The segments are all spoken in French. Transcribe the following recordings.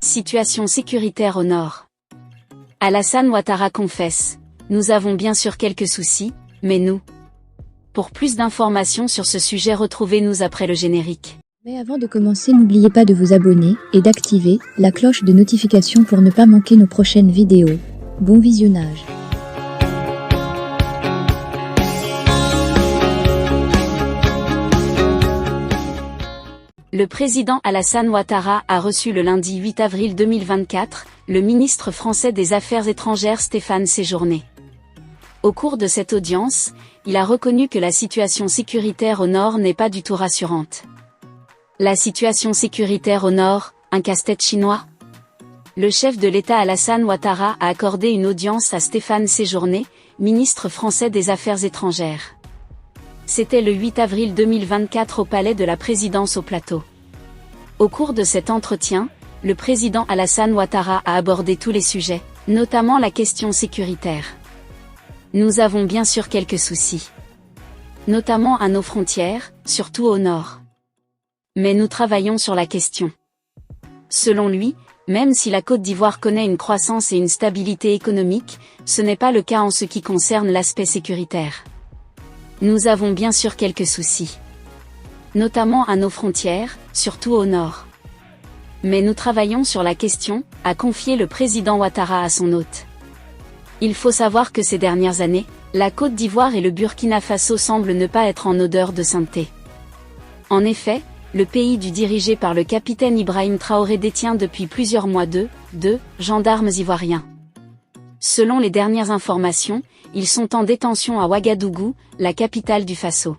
Situation sécuritaire au nord. Alassane Ouattara confesse: nous avons bien sûr quelques soucis, mais nous. Pour plus d'informations sur ce sujet, retrouvez-nous après le générique. Mais avant de commencer, n'oubliez pas de vous abonner et d'activer la cloche de notification pour ne pas manquer nos prochaines vidéos. Bon visionnage. Le président Alassane Ouattara a reçu le lundi 8 avril 2024, le ministre français des Affaires étrangères Stéphane Séjourné. Au cours de cette audience, il a reconnu que la situation sécuritaire au nord n'est pas du tout rassurante. La situation sécuritaire au nord, un casse-tête chinois? Le chef de l'État Alassane Ouattara a accordé une audience à Stéphane Séjourné, ministre français des Affaires étrangères. C'était le 8 avril 2024 au Palais de la Présidence au Plateau. Au cours de cet entretien, le président Alassane Ouattara a abordé tous les sujets, notamment la question sécuritaire. Nous avons bien sûr quelques soucis, notamment à nos frontières, surtout au nord. Mais nous travaillons sur la question. Selon lui, même si la Côte d'Ivoire connaît une croissance et une stabilité économique, ce n'est pas le cas en ce qui concerne l'aspect sécuritaire. Nous avons bien sûr quelques soucis, notamment à nos frontières, surtout au nord. Mais nous travaillons sur la question, a confié le président Ouattara à son hôte. Il faut savoir que ces dernières années, la Côte d'Ivoire et le Burkina Faso semblent ne pas être en odeur de sainteté. En effet, le pays dirigé par le capitaine Ibrahim Traoré détient depuis plusieurs mois deux gendarmes ivoiriens. Selon les dernières informations, ils sont en détention à Ouagadougou, la capitale du Faso.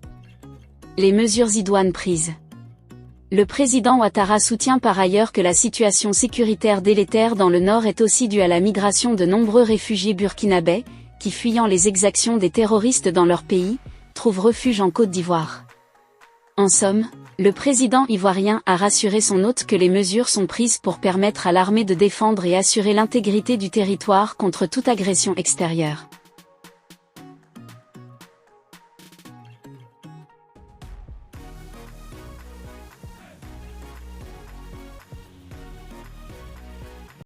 Les mesures idoines prises. Le président Ouattara soutient par ailleurs que la situation sécuritaire délétère dans le nord est aussi due à la migration de nombreux réfugiés burkinabés, qui fuyant les exactions des terroristes dans leur pays, trouvent refuge en Côte d'Ivoire. En somme, le président ivoirien a rassuré son hôte que les mesures sont prises pour permettre à l'armée de défendre et assurer l'intégrité du territoire contre toute agression extérieure.